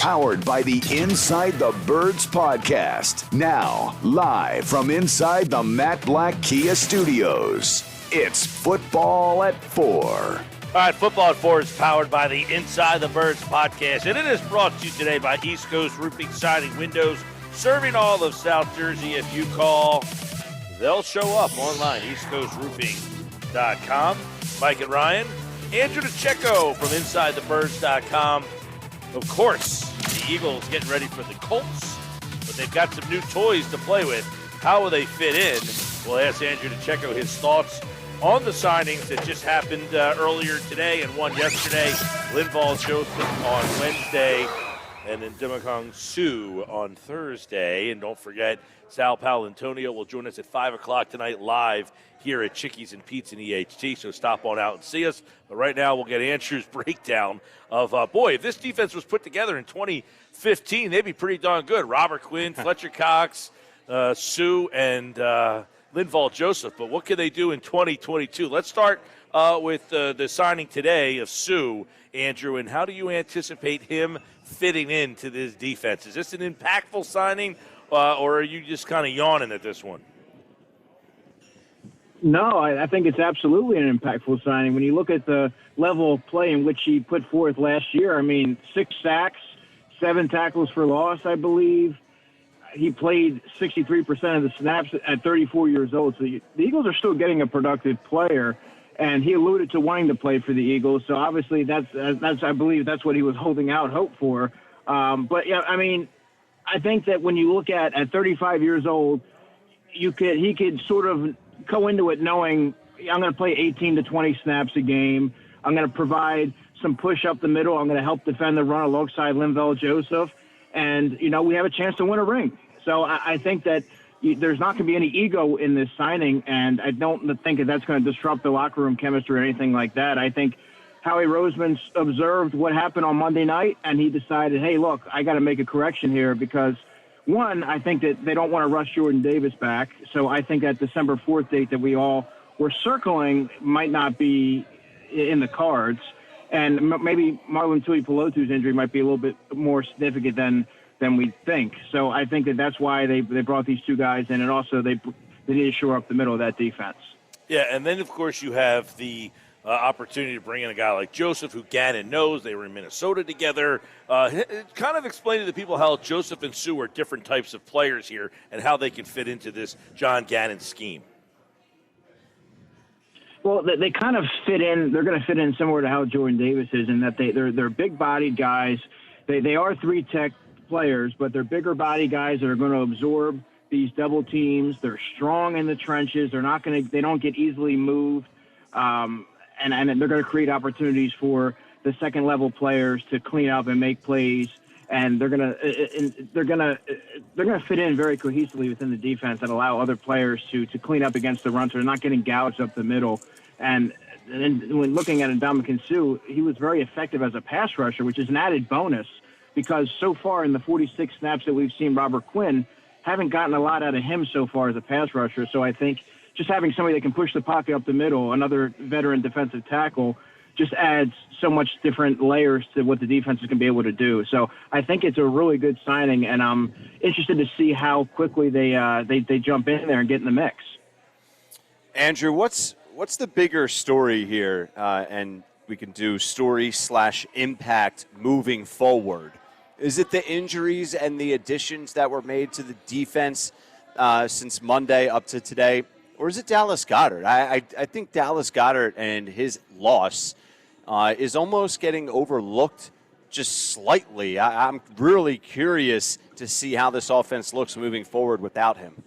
powered by the Inside the Birds podcast. Now, live from inside the Matt Black Kia Studios, it's Football at 4. All right, Football at 4 is powered by the Inside the Birds podcast, and it is brought to you today by East Coast Roofing, Siding, Windows, serving all of South Jersey. If you call, they'll show up online, eastcoastruofing.com. Mike and Ryan, Andrew DiCecco from InsideTheBirds.com. Of course, the Eagles getting ready for the Colts, but they've got some new toys to play with. How will they fit in? We'll ask Andrew DiCecco his thoughts on the signings that just happened earlier today and one yesterday. Linval Joseph on Wednesday, and then Ndamukong Suh on Thursday. And don't forget, Sal Paolantonio will join us at 5 o'clock tonight live here at Chickies and Pete's in EHT, so stop on out and see us. But right now we'll get Andrew's breakdown of, boy, if this defense was put together in 2015, they'd be pretty darn good. Robert Quinn, Fletcher Cox, Suh, and Linval Joseph. But what can they do in 2022? Let's start with the signing today of Suh, Andrew, and how do you anticipate him fitting into this defense? Is this an impactful signing, or are you just kind of yawning at this one? No, I think it's absolutely an impactful signing. When you look at the level of play in which he put forth last year, I mean, 6 sacks, 7 tackles for loss, I believe. He played 63% of the snaps at 34 years old. So the Eagles are still getting a productive player, and he alluded to wanting to play for the Eagles. So obviously that's I believe that's what he was holding out hope for. But yeah, I mean, I think that when you look at 35 years old, he could sort of go into it knowing I'm going to play 18 to 20 snaps a game. I'm going to provide some push up the middle. I'm going to help defend the run alongside Linval Joseph. And, you know, we have a chance to win a ring. So I think that there's not going to be any ego in this signing, and I don't think that that's going to disrupt the locker room chemistry or anything like that. I think Howie Roseman observed what happened on Monday night, and he decided, hey, look, I got to make a correction here because, one, I think that they don't want to rush Jordan Davis back. So I think that December 4th date that we all were circling might not be in the cards. And maybe Marlon Tuipulotu's injury might be a little bit more significant than we think. So I think that that's why they brought these two guys in, and also they need to shore up the middle of that defense. Yeah, and then, of course, you have the opportunity to bring in a guy like Joseph, who Gannon knows. They were in Minnesota together. Kind of explain to the people how Joseph and Suh are different types of players here and how they can fit into this John Gannon scheme. Well, they kind of fit in. They're going to fit in similar to how Jordan Davis is, in that they're big-bodied guys. They are 3-tech players, but they're bigger-body guys that are going to absorb these double teams. They're strong in the trenches. They don't get easily moved, and they're going to create opportunities for the second-level players to clean up and make plays. And they're going to fit in very cohesively within the defense and allow other players to clean up against the run, so they're not getting gouged up the middle. And when looking at Ndamukong Suh, he was very effective as a pass rusher, which is an added bonus because so far in the 46 snaps that we've seen Robert Quinn, haven't gotten a lot out of him so far as a pass rusher. So I think just having somebody that can push the pocket up the middle, another veteran defensive tackle, just adds so much different layers to what the defense is going to be able to do. So I think it's a really good signing, and I'm interested to see how quickly they jump in there and get in the mix. Andrew, what's the bigger story here? And we can do story/impact moving forward. Is it the injuries and the additions that were made to the defense since Monday up to today? Or is it Dallas Goedert? I think Dallas Goedert and his loss is almost getting overlooked just slightly. I'm really curious to see how this offense looks moving forward without him.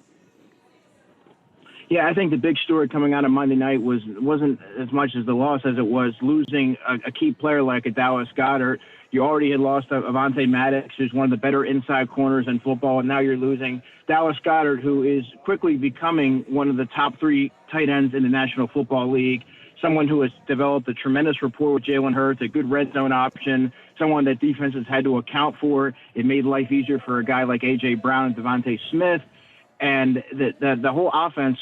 Yeah, I think the big story coming out of Monday night wasn't as much as the loss as it was losing a key player like a Dallas Goedert. You already had lost Avonte Maddox, who's one of the better inside corners in football, and now you're losing Dallas Goedert, who is quickly becoming one of the top 3 tight ends in the National Football League, someone who has developed a tremendous rapport with Jalen Hurts, a good red zone option, someone that defenses had to account for. It made life easier for a guy like A.J. Brown and Devontae Smith, and the whole offense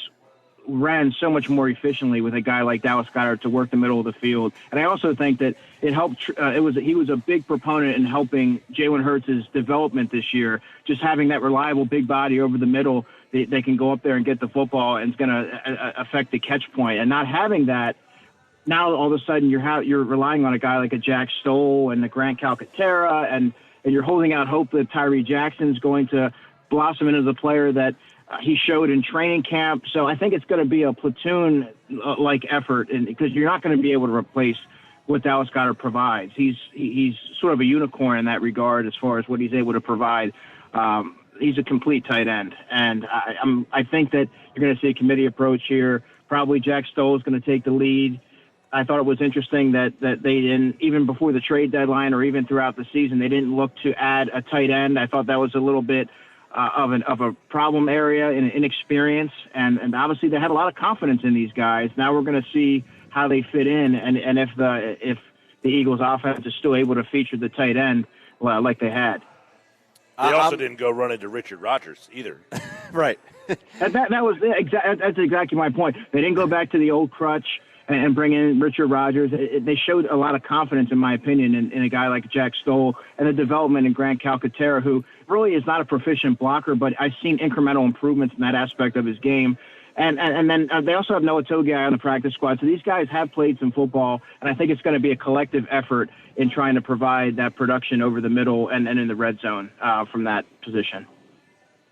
ran so much more efficiently with a guy like Dallas Goedert to work the middle of the field. And I also think that it helped. He was a big proponent in helping Jalen Hurts' development this year. Just having that reliable big body over the middle, they can go up there and get the football, and it's going to affect the catch point. And not having that, now all of a sudden you're relying on a guy like a Jack Stoll and the Grant Calcaterra, and you're holding out hope that Tyree Jackson's going to blossom into the player that he showed in training camp. So I think it's going to be a platoon-like effort, and because you're not going to be able to replace what Dallas Goedert provides. He's sort of a unicorn in that regard as far as what he's able to provide. He's a complete tight end, and I think that you're going to see a committee approach here. Probably Jack Stoll is going to take the lead. I thought it was interesting that they didn't, even before the trade deadline or even throughout the season, they didn't look to add a tight end. I thought that was a little bit of a problem area in inexperience, and obviously they had a lot of confidence in these guys. Now we're going to see how they fit in, and if the Eagles' offense is still able to feature the tight end like they had. They also didn't go run into Richard Rodgers either. Right. That's exactly my point. They didn't go back to the old crutch and bring in Richard Rodgers. They showed a lot of confidence, in my opinion, in a guy like Jack Stoll, and the development in Grant Calcaterra, who really is not a proficient blocker, but I've seen incremental improvements in that aspect of his game. And then they also have Noah Togiai on the practice squad. So these guys have played some football, and I think it's going to be a collective effort in trying to provide that production over the middle and in the red zone from that position.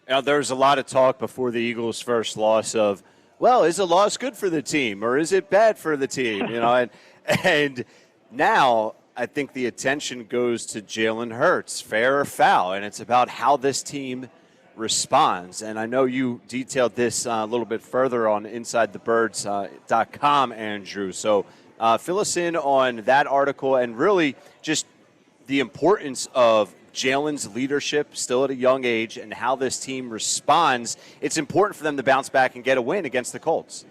Now, there's a lot of talk before the Eagles' first loss of, well, is a loss good for the team or is it bad for the team? And now I think the attention goes to Jalen Hurts, fair or foul, and it's about how this team responds. And I know you detailed this a little bit further on InsideTheBirds.com, Andrew. So fill us in on that article and really just the importance of Jalen's leadership still at a young age and how this team responds. It's important for them to bounce back and get a win against the Colts.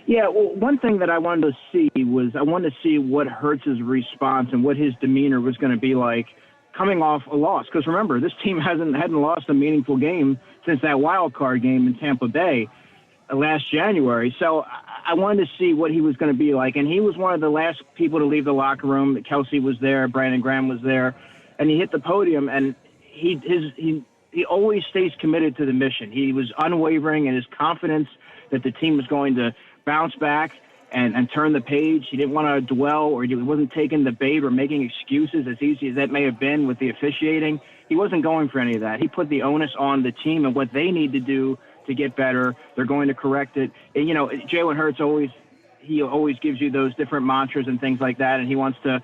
Yeah, well, one thing that I wanted to see was what Hurts' response and what his demeanor was going to be like coming off a loss. Because remember, this team hadn't lost a meaningful game since that wild card game in Tampa Bay last January. So I wanted to see what he was going to be like. And he was one of the last people to leave the locker room. Kelsey was there. Brandon Graham was there. And he hit the podium, and he always stays committed to the mission. He was unwavering in his confidence that the team was going to bounce back and turn the page. He didn't want to dwell, or he wasn't taking the bait or making excuses, as easy as that may have been with the officiating. He wasn't going for any of that. He put the onus on the team and what they need to do to get better. They're going to correct it. And, Jalen Hurts always gives you those different mantras and things like that, and he wants to,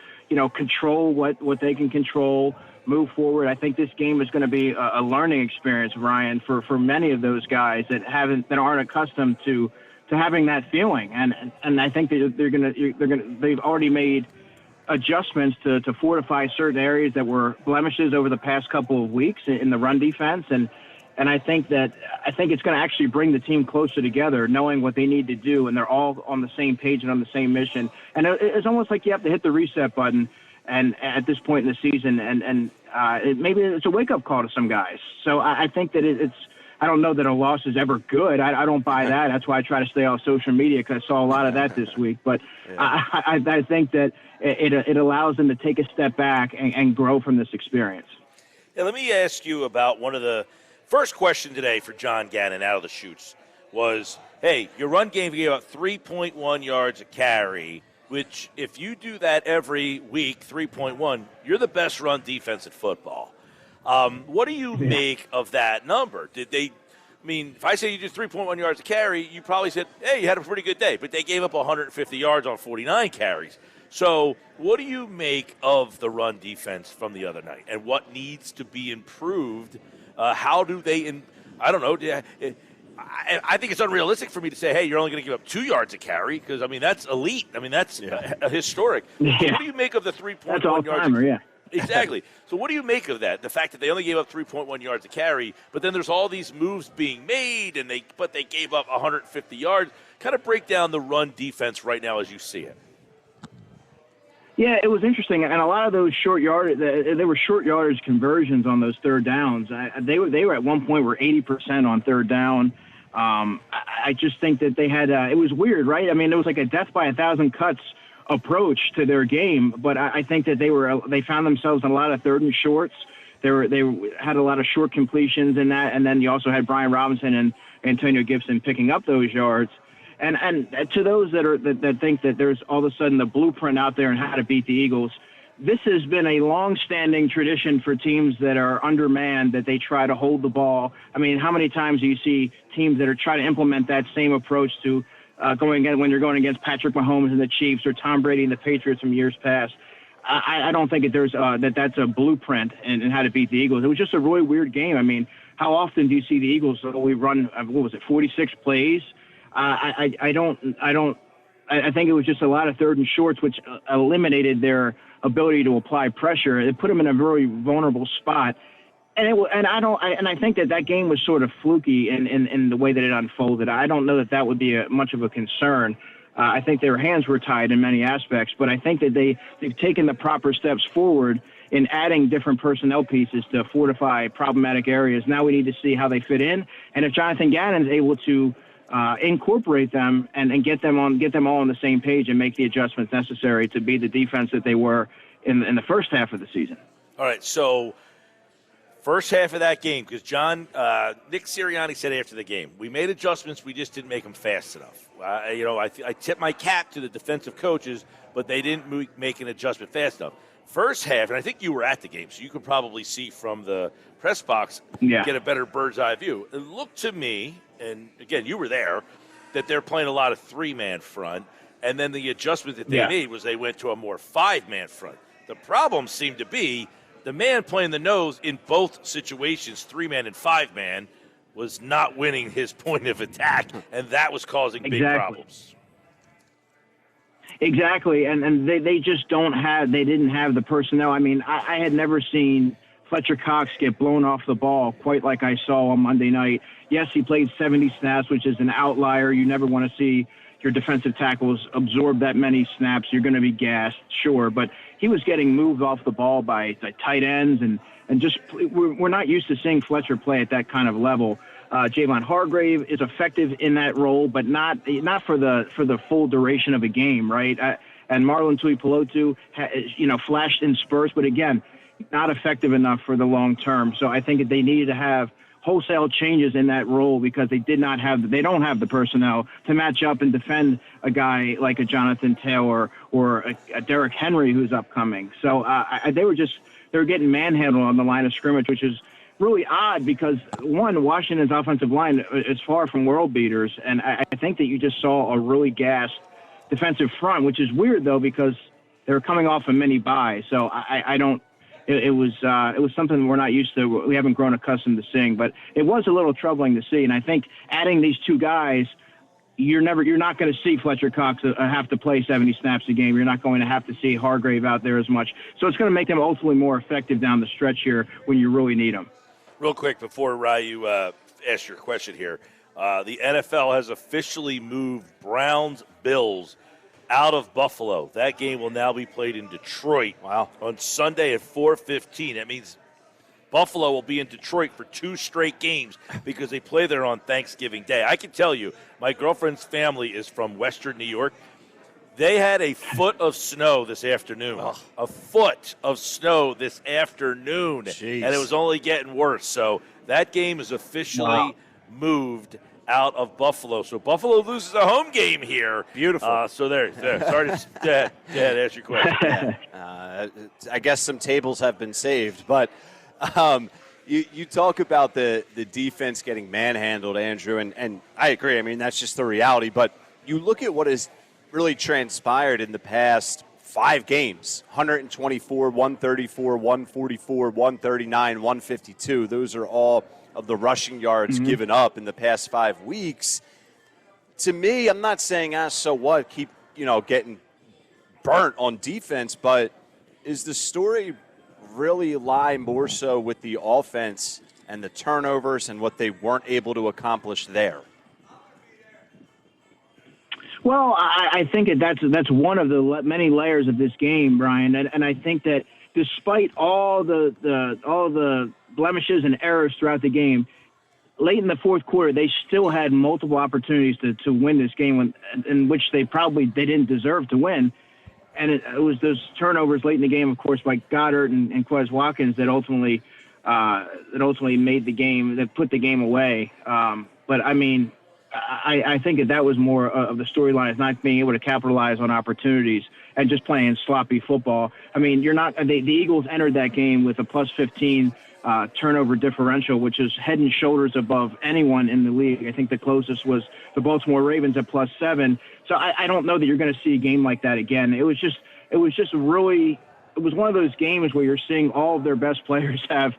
control what they can control, move forward. I think this game is going to be a learning experience, Ryan, for many of those guys that aren't accustomed to having that feeling. And I think that they've already made adjustments to fortify certain areas that were blemishes over the past couple of weeks in the run defense. And I think it's going to actually bring the team closer together, knowing what they need to do, and they're all on the same page and on the same mission. And it's almost like you have to hit the reset button, and at this point in the season, and maybe it's a wake-up call to some guys. So I think that it's. I don't know that a loss is ever good. I don't buy that. That's why I try to stay off social media, because I saw a lot of that this week. But yeah. I think that it allows them to take a step back and grow from this experience. Yeah, let me ask you about one of the first question today for John Gannon out of the chutes was, hey, your run game gave up 3.1 yards a carry, which if you do that every week, 3.1, you're the best run defense in football. What do you make of that number? If I say you did 3.1 yards a carry, you probably said, hey, you had a pretty good day. But they gave up 150 yards on 49 carries. So what do you make of the run defense from the other night? And what needs to be improved? How do they I don't know. I think it's unrealistic for me to say, hey, you're only going to give up 2 yards a carry, because, that's elite. That's historic. Yeah. So what do you make of the 3.1 That's all-timer, yards? Yeah. Exactly. So what do you make of that? The fact that they only gave up 3.1 yards a carry, but then there's all these moves being made, but they gave up 150 yards. Kind of break down the run defense right now as you see it. Yeah, it was interesting, and a lot of those they were short yardage conversions on those third downs. They were at one point were 80% on third down. I just think that they had it was weird, right? I mean, it was like a death by 1,000 cuts approach to their game, but I think that they found themselves in a lot of third and shorts. They had a lot of short completions in that, and then you also had Brian Robinson and Antonio Gibson picking up those yards. And to those that think that there's all of a sudden the blueprint out there on how to beat the Eagles, this has been a long-standing tradition for teams that are undermanned, that they try to hold the ball. I mean, how many times do you see teams that are trying to implement that same approach to when you're going against Patrick Mahomes and the Chiefs or Tom Brady and the Patriots from years past? I don't think that's a blueprint in how to beat the Eagles. It was just a really weird game. I mean, how often do you see the Eagles only run 46 plays? I think it was just a lot of third and shorts, which eliminated their ability to apply pressure. It put them in a very vulnerable spot. And I think that game was sort of fluky in the way that it unfolded. I don't know that would be much of a concern. I think their hands were tied in many aspects, but I think that they've taken the proper steps forward in adding different personnel pieces to fortify problematic areas. Now we need to see how they fit in, and if Jonathan Gannon's able to incorporate them and get them all on the same page and make the adjustments necessary to be the defense that they were in the first half of the season. All right, so first half of that game, because Nick Sirianni said after the game, we made adjustments, we just didn't make them fast enough. I tip my cap to the defensive coaches, but they didn't make an adjustment fast enough. First half, and I think you were at the game, so you could probably see from the press box, get a better bird's eye view. It looked to me, and again, you were there, that they're playing a lot of three-man front, and then the adjustment that they made was they went to a more five-man front. The problem seemed to be the man playing the nose in both situations, three-man and five-man, was not winning his point of attack, and that was causing big problems. Exactly, and they just didn't have the personnel. I mean, I had never seen Fletcher Cox get blown off the ball quite like I saw on Monday night. Yes, he played 70 snaps, which is an outlier. You never want to see your defensive tackles absorb that many snaps. You're going to be gassed, sure, but he was getting moved off the ball by tight ends, and just we're not used to seeing Fletcher play at that kind of level. Javon Hargrave is effective in that role, but not for the full duration of a game, right? And Marlon Tuipulotu, flashed in spurts, but again, not effective enough for the long term. So I think that they needed to have wholesale changes in that role because they don't have the personnel to match up and defend a guy like a Jonathan Taylor or a Derrick Henry who's upcoming. So they were getting manhandled on the line of scrimmage, which is really odd because, one, Washington's offensive line is far from world beaters, and I think that you just saw a really gassed defensive front, which is weird, though, because they were coming off a mini bye. So it was something we're not used to. We haven't grown accustomed to seeing, but it was a little troubling to see. And I think adding these two guys, you're not going to see Fletcher Cox have to play 70 snaps a game. You're not going to have to see Hargrave out there as much. So it's going to make them ultimately more effective down the stretch here when you really need them. Real quick before Ryu asks your question here, the NFL has officially moved Browns-Bills out of Buffalo. That game will now be played in Detroit on Sunday at 4:15. That means Buffalo will be in Detroit for 2 straight games because they play there on Thanksgiving Day. I can tell you, my girlfriend's family is from Western New York. They had a foot of snow this afternoon. A foot of snow this afternoon. Jeez. And it was only getting worse. So that game is officially moved out of Buffalo. So Buffalo loses a home game here. Beautiful. So there. Sorry to ask your question. I guess some tables have been saved. But you talk about the defense getting manhandled, Andrew, and I agree. I mean, that's just the reality. But you look at what has really transpired in the past 5 games, 124, 134, 144, 139, 152. Those are all of the rushing yards given up in the past 5 weeks. To me, I'm not saying, so what, keep, getting burnt on defense, but is the story really lie more so with the offense and the turnovers and what they weren't able to accomplish there? Well, I think that's one of the many layers of this game, Brian, and I think that despite all the blemishes and errors throughout the game, late in the fourth quarter, they still had multiple opportunities to win this game in which they didn't deserve to win. And it was those turnovers late in the game, of course, by Goddard and Quez Watkins that ultimately made the game, that put the game away. But I mean, I think that was more of the storyline, is not being able to capitalize on opportunities and just playing sloppy football. I mean, the Eagles entered that game with a plus 15 turnover differential, which is head and shoulders above anyone in the league. I think the closest was the Baltimore Ravens at plus 7. So I don't know that you're going to see a game like that again. It was one of those games where you're seeing all of their best players have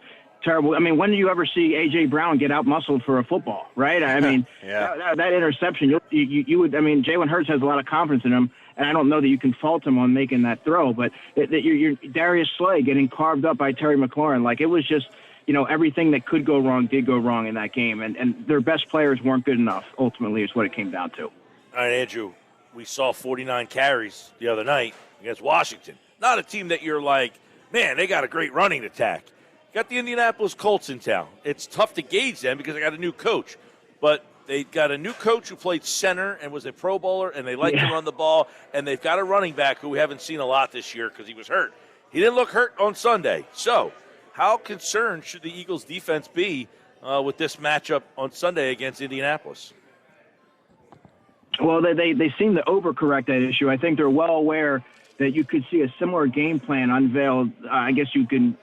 terrible. I mean, when do you ever see A.J. Brown get out-muscled for a football, right? I mean, that interception, you would. I mean, Jalen Hurts has a lot of confidence in him, and I don't know that you can fault him on making that throw. But you're Darius Slay getting carved up by Terry McLaurin. Like, it was just, everything that could go wrong did go wrong in that game, and their best players weren't good enough, ultimately, is what it came down to. All right, Andrew, we saw 49 carries the other night against Washington. Not a team that you're like, man, they got a great running attack. Got the Indianapolis Colts in town. It's tough to gauge them because they got a new coach. But they got a new coach who played center and was a Pro Bowler, and they like to run the ball. And they've got a running back who we haven't seen a lot this year because he was hurt. He didn't look hurt on Sunday. So how concerned should the Eagles' defense be with this matchup on Sunday against Indianapolis? Well, they seem to overcorrect that issue. I think they're well aware that you could see a similar game plan unveiled. I guess you can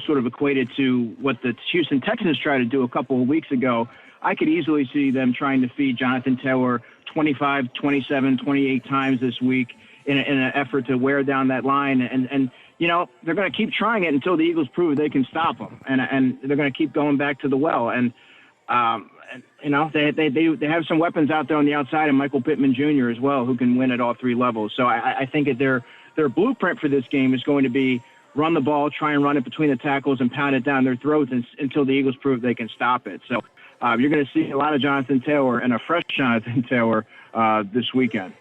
sort of equated to what the Houston Texans tried to do a couple of weeks ago. I could easily see them trying to feed Jonathan Taylor 25, 27, 28 times this week in an effort to wear down that line. And they're going to keep trying it until the Eagles prove they can stop them. And they're going to keep going back to the well. And they have some weapons out there on the outside, and Michael Pittman Jr. as well, who can win at all three levels. So I think that their blueprint for this game is going to be run the ball, try and run it between the tackles and pound it down their throats until the Eagles prove they can stop it. So you're going to see a lot of Jonathan Taylor and a fresh Jonathan Taylor this weekend.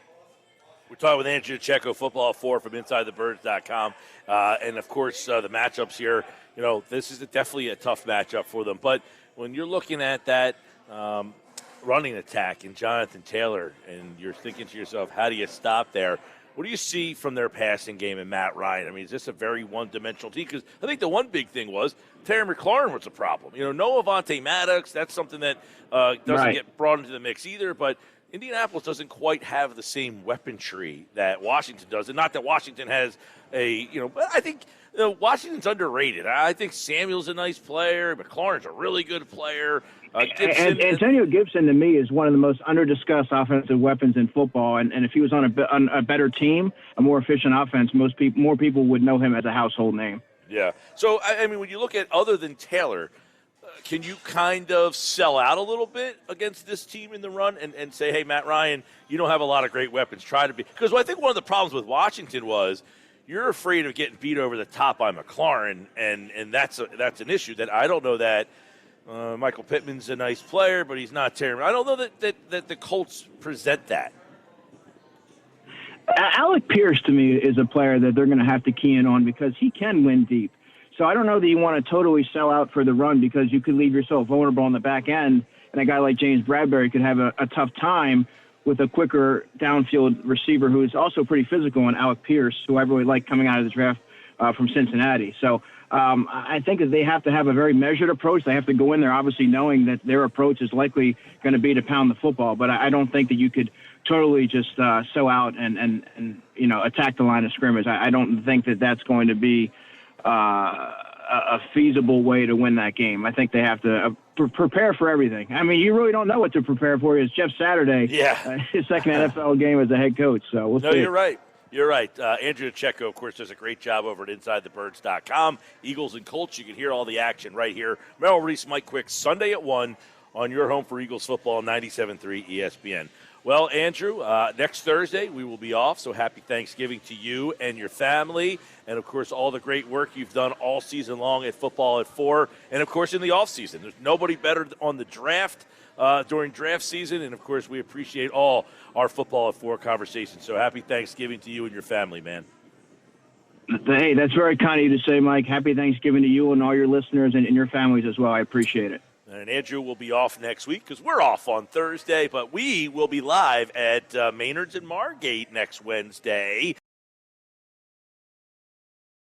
We're talking with Andrew DiCecco, Football 4 from InsideTheBirds.com. And, of course, the matchups here, this is definitely a tough matchup for them. But when you're looking at that running attack in Jonathan Taylor and you're thinking to yourself, how do you stop there? What do you see from their passing game and Matt Ryan? I mean, is this a very one-dimensional team? Because I think the one big thing was Terry McLaurin was a problem. No Avonte Maddox. That's something that doesn't get brought into the mix either. But Indianapolis doesn't quite have the same weaponry that Washington does. And not that Washington has but I think Washington's underrated. I think Samuel's a nice player. McLaurin's a really good player. And Antonio Gibson, to me, is one of the most under-discussed offensive weapons in football. And if he was on a better team, a more efficient offense, more people would know him as a household name. Yeah. So, I mean, when you look at other than Taylor, can you kind of sell out a little bit against this team in the run and say, hey, Matt Ryan, you don't have a lot of great weapons. Try to be. Because I think one of the problems with Washington was you're afraid of getting beat over the top by McLaurin, and that's an issue that I don't know that Michael Pittman's a nice player, but he's not terrible. I don't know that the Colts present that. Alec Pierce, to me, is a player that they're going to have to key in on because he can win deep. So I don't know that you want to totally sell out for the run because you could leave yourself vulnerable on the back end, and a guy like James Bradbury could have a tough time with a quicker downfield receiver who is also pretty physical, and Alec Pierce, who I really like coming out of the draft from Cincinnati. So I think that they have to have a very measured approach. They have to go in there obviously knowing that their approach is likely going to be to pound the football. But I don't think that you could totally just sew out and attack the line of scrimmage. I don't think that that's going to be a feasible way to win that game. I think they have to prepare for everything. I mean, you really don't know what to prepare for. It's Jeff Saturday, his second NFL game as a head coach. So we'll see. No, you're right. You're right. Andrew DiCecco, of course, does a great job over at InsideTheBirds.com. Eagles and Colts, you can hear all the action right here. Merrill Reese, Mike Quick, Sunday at 1 on your home for Eagles football, 97.3 ESPN. Well, Andrew, next Thursday we will be off, so happy Thanksgiving to you and your family, and, of course, all the great work you've done all season long at Football at 4, and, of course, in the offseason. There's nobody better on the draft during draft season, and, of course, we appreciate all our Football at 4 conversations. So happy Thanksgiving to you and your family, man. Hey, that's very kind of you to say, Mike. Happy Thanksgiving to you and all your listeners and your families as well. I appreciate it. And Andrew will be off next week because we're off on Thursday, but we will be live at Maynard's and Margate next Wednesday.